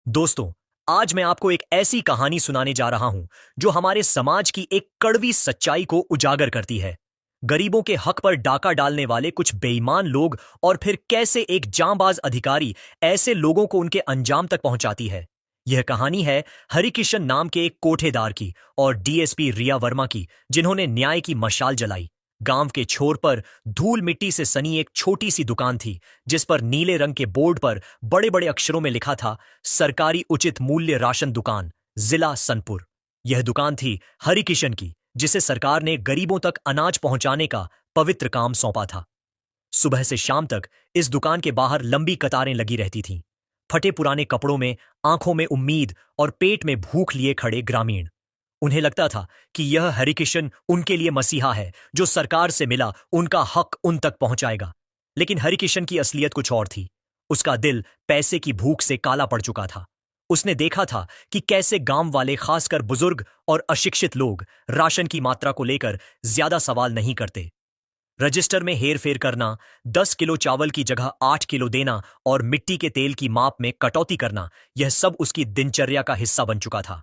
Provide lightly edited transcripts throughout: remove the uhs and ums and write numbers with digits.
दोस्तों, आज मैं आपको एक ऐसी कहानी सुनाने जा रहा हूं जो हमारे समाज की एक कड़वी सच्चाई को उजागर करती है। गरीबों के हक पर डाका डालने वाले कुछ बेईमान लोग और फिर कैसे एक जांबाज अधिकारी ऐसे लोगों को उनके अंजाम तक पहुंचाती है। यह कहानी है हरिकिशन नाम के एक कोठेदार की और डीएसपी रिया वर्मा की, जिन्होंने न्याय की मशाल जलाई। गांव के छोर पर धूल मिट्टी से सनी एक छोटी सी दुकान थी, जिस पर नीले रंग के बोर्ड पर बड़े बड़े अक्षरों में लिखा था, सरकारी उचित मूल्य राशन दुकान, जिला सनपुर। यह दुकान थी हरिकिशन की, जिसे सरकार ने गरीबों तक अनाज पहुंचाने का पवित्र काम सौंपा था। सुबह से शाम तक इस दुकान के बाहर लंबी कतारें लगी रहती थीं। फटे पुराने कपड़ों में, आंखों में उम्मीद और पेट में भूख लिए खड़े ग्रामीण। उन्हें लगता था कि यह हरिकिशन उनके लिए मसीहा है, जो सरकार से मिला उनका हक उन तक पहुंचाएगा। लेकिन हरिकिशन की असलियत कुछ और थी। उसका दिल पैसे की भूख से काला पड़ चुका था। उसने देखा था कि कैसे गांव वाले, खासकर बुजुर्ग और अशिक्षित लोग, राशन की मात्रा को लेकर ज्यादा सवाल नहीं करते। रजिस्टर में हेरफेर करना, 10 किलो चावल की जगह 8 किलो देना और मिट्टी के तेल की माप में कटौती करना, यह सब उसकी दिनचर्या का हिस्सा बन चुका था।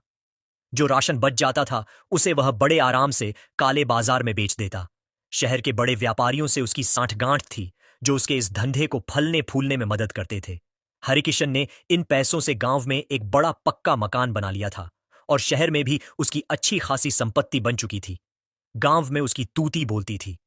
जो राशन बच जाता था, उसे वह बड़े आराम से काले बाजार में बेच देता। शहर के बड़े व्यापारियों से उसकी सांठगांठ थी, जो उसके इस धंधे को फलने फूलने में मदद करते थे। हरिकिशन ने इन पैसों से गांव में एक बड़ा पक्का मकान बना लिया था और शहर में भी उसकी अच्छी खासी संपत्ति बन चुकी थी। गांव में उसकी तूती बोलती थी।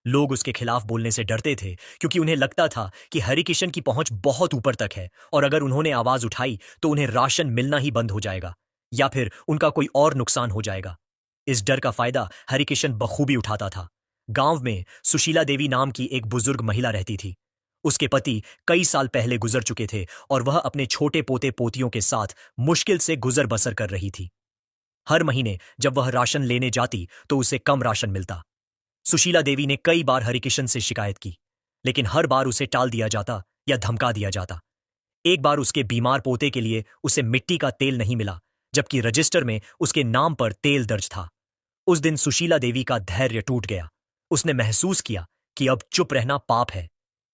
लोग उसके खिलाफ बोलने से डरते थे, क्योंकि उन्हें लगता था कि हरिकिशन की पहुंच बहुत ऊपर तक है और अगर उन्होंने आवाज उठाई तो उन्हें राशन मिलना ही बंद हो जाएगा या फिर उनका कोई और नुकसान हो जाएगा। इस डर का फायदा हरिकिशन बखूबी उठाता था। गांव में सुशीला देवी नाम की एक बुजुर्ग महिला रहती थी। उसके पति कई साल पहले गुजर चुके थे और वह अपने छोटे पोते पोतियों के साथ मुश्किल से गुजर बसर कर रही थी। हर महीने जब वह राशन लेने जाती तो उसे कम राशन मिलता। सुशीला देवी ने कई बार हरिकिशन से शिकायत की, लेकिन हर बार उसे टाल दिया जाता या धमका दिया जाता। एक बार उसके बीमार पोते के लिए उसे मिट्टी का तेल नहीं मिला, जबकि रजिस्टर में उसके नाम पर तेल दर्ज था। उस दिन सुशीला देवी का धैर्य टूट गया। उसने महसूस किया कि अब चुप रहना पाप है।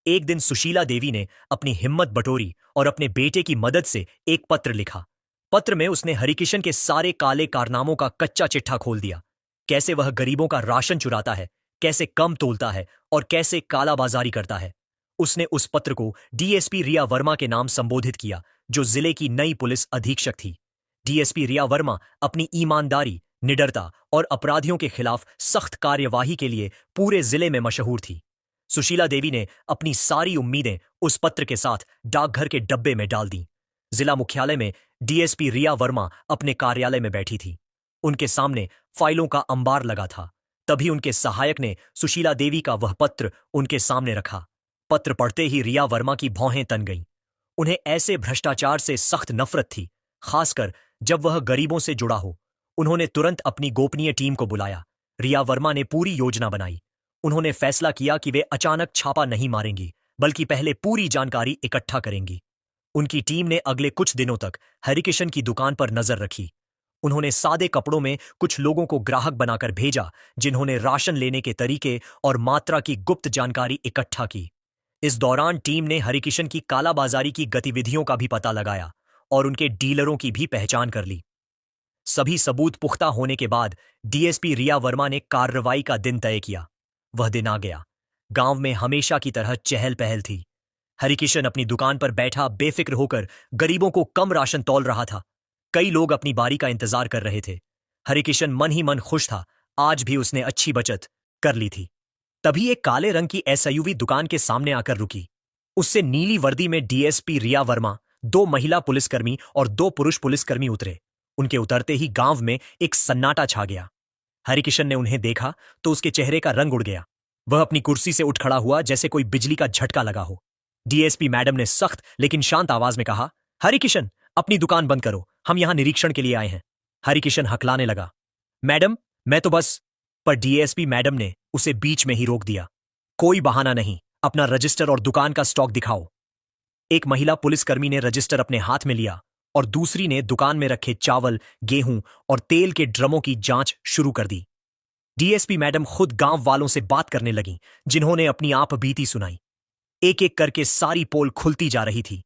एक दिन सुशीला देवी ने अपनी हिम्मत बटोरी और अपने बेटे की मदद से एक पत्र लिखा। पत्र में उसने हरिकिशन के सारे काले कारनामों का कच्चा चिट्ठा खोल दिया। कैसे वह गरीबों का राशन चुराता है, कैसे कम तोलता है और कैसे कालाबाजारी करता है। उसने उस पत्र को डीएसपी रिया वर्मा के नाम संबोधित किया, जो जिले की नई पुलिस अधीक्षक थी। डीएसपी रिया वर्मा अपनी ईमानदारी, निडरता और अपराधियों के खिलाफ सख्त कार्यवाही के लिए पूरे जिले में मशहूर थी। सुशीला देवी ने अपनी सारी उम्मीदें उस पत्र के साथ डाकघर के डब्बे में डाल दी। जिला मुख्यालय में डीएसपी रिया वर्मा अपने कार्यालय में बैठी थी। उनके सामने फाइलों का अंबार लगा था। तभी उनके सहायक ने सुशीला देवी का वह पत्र उनके सामने रखा। पत्र पढ़ते ही रिया वर्मा की भौहें तन गईं। उन्हें ऐसे भ्रष्टाचार से सख्त नफरत थी, खासकर जब वह गरीबों से जुड़ा हो। उन्होंने तुरंत अपनी गोपनीय टीम को बुलाया। रिया वर्मा ने पूरी योजना बनाई। उन्होंने फैसला किया कि वे अचानक छापा नहीं मारेंगी, बल्कि पहले पूरी जानकारी इकट्ठा करेंगी। उनकी टीम ने अगले कुछ दिनों तक हरिकिशन की दुकान पर नजर रखी। उन्होंने सादे कपड़ों में कुछ लोगों को ग्राहक बनाकर भेजा, जिन्होंने राशन लेने के तरीके और मात्रा की गुप्त जानकारी इकट्ठा की। इस दौरान टीम ने हरिकिशन की कालाबाजारी की गतिविधियों का भी पता लगाया और उनके डीलरों की भी पहचान कर ली। सभी सबूत पुख्ता होने के बाद डीएसपी रिया वर्मा ने कार्रवाई का दिन तय किया। वह दिन आ गया। गांव में हमेशा की तरह चहल पहल थी। हरिकिशन अपनी दुकान पर बैठा बेफिक्र होकर गरीबों को कम राशन तौल रहा था। कई लोग अपनी बारी का इंतजार कर रहे थे। हरिकिशन मन ही मन खुश था। आज भी उसने अच्छी बचत कर ली थी। तभी एक काले रंग की एसयूवी दुकान के सामने आकर रुकी। उससे नीली वर्दी में डीएसपी रिया वर्मा, 2 महिला पुलिसकर्मी और 2 पुरुष पुलिसकर्मी उतरे। उनके उतरते ही गांव में एक सन्नाटा छा गया। हरिकिशन ने उन्हें देखा तो उसके चेहरे का रंग उड़ गया। वह अपनी कुर्सी से उठ खड़ा हुआ जैसे कोई बिजली का झटका लगा हो। डीएसपी मैडम ने सख्त लेकिन शांत आवाज में कहा, हरिकिशन, अपनी दुकान बंद करो, हम यहां निरीक्षण के लिए आए हैं। हरिकिशन हकलाने लगा, मैडम, मैं तो बस। पर डीएसपी मैडम ने उसे बीच में ही रोक दिया। कोई बहाना नहीं, अपना रजिस्टर और दुकान का स्टॉक दिखाओ। एक महिला पुलिसकर्मी ने रजिस्टर अपने हाथ में लिया और दूसरी ने दुकान में रखे चावल, गेहूं और तेल के ड्रमों की जांच शुरू कर दी। डीएसपी मैडम खुद गांव वालों से बात करने लगीं, जिन्होंने अपनी आप बीती सुनाई। एक एक करके सारी पोल खुलती जा रही थी।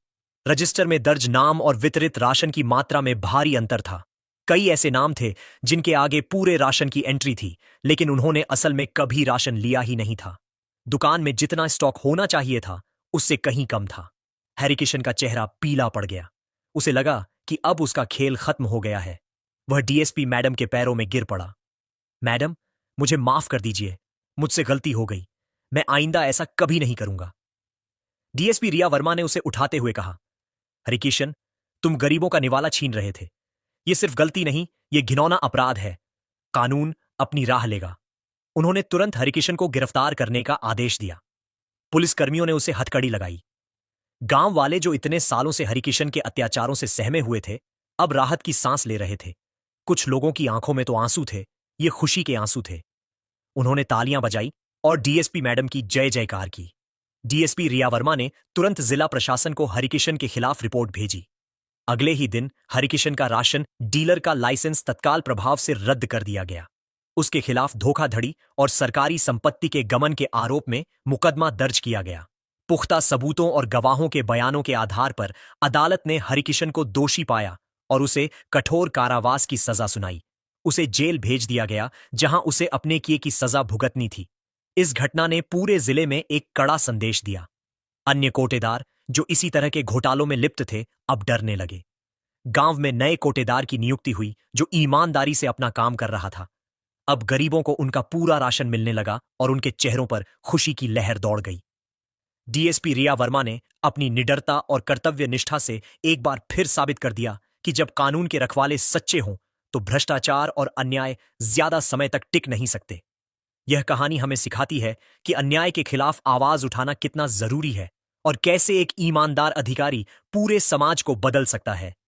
रजिस्टर में दर्ज नाम और वितरित राशन की मात्रा में भारी अंतर था। कई ऐसे नाम थे जिनके आगे पूरे राशन की एंट्री थी, लेकिन उन्होंने असल में कभी राशन लिया ही नहीं था। दुकान में जितना स्टॉक होना चाहिए था उससे कहीं कम था। हरिकिशन का चेहरा पीला पड़ गया। उसे लगा कि अब उसका खेल खत्म हो गया है। वह डीएसपी मैडम के पैरों में गिर पड़ा। मैडम, मुझे माफ कर दीजिए, मुझसे गलती हो गई। मैं आइंदा ऐसा कभी नहीं करूंगा। डीएसपी रिया वर्मा ने उसे उठाते हुए कहा, हरिकिशन, तुम गरीबों का निवाला छीन रहे थे। यह सिर्फ गलती नहीं, यह घिनौना अपराध है। कानून अपनी राह लेगा। उन्होंने तुरंत हरिकिशन को गिरफ्तार करने का आदेश दिया। पुलिसकर्मियों ने उसे हथकड़ी लगाई। गांव वाले जो इतने सालों से हरिकिशन के अत्याचारों से सहमे हुए थे, अब राहत की सांस ले रहे थे। कुछ लोगों की आंखों में तो आंसू थे, ये खुशी के आंसू थे। उन्होंने तालियां बजाई और डीएसपी मैडम की जय जयकार की। डीएसपी रिया वर्मा ने तुरंत जिला प्रशासन को हरिकिशन के खिलाफ रिपोर्ट भेजी। अगले ही दिन हरिकिशन का राशन डीलर का लाइसेंस तत्काल प्रभाव से रद्द कर दिया गया। उसके खिलाफ धोखाधड़ी और सरकारी संपत्ति के गमन के आरोप में मुकदमा दर्ज किया गया। पुख्ता सबूतों और गवाहों के बयानों के आधार पर अदालत ने हरिकिशन को दोषी पाया और उसे कठोर कारावास की सजा सुनाई। उसे जेल भेज दिया गया, जहां उसे अपने किए की सजा भुगतनी थी। इस घटना ने पूरे जिले में एक कड़ा संदेश दिया। अन्य कोटेदार जो इसी तरह के घोटालों में लिप्त थे, अब डरने लगे। गांव में नए कोटेदार की नियुक्ति हुई जो ईमानदारी से अपना काम कर रहा था। अब गरीबों को उनका पूरा राशन मिलने लगा और उनके चेहरों पर खुशी की लहर दौड़ गई। डीएसपी रिया वर्मा ने अपनी निडरता और कर्तव्य निष्ठा से एक बार फिर साबित कर दिया कि जब कानून के रखवाले सच्चे हों तो भ्रष्टाचार और अन्याय ज्यादा समय तक टिक नहीं सकते। यह कहानी हमें सिखाती है कि अन्याय के खिलाफ आवाज उठाना कितना जरूरी है और कैसे एक ईमानदार अधिकारी पूरे समाज को बदल सकता है।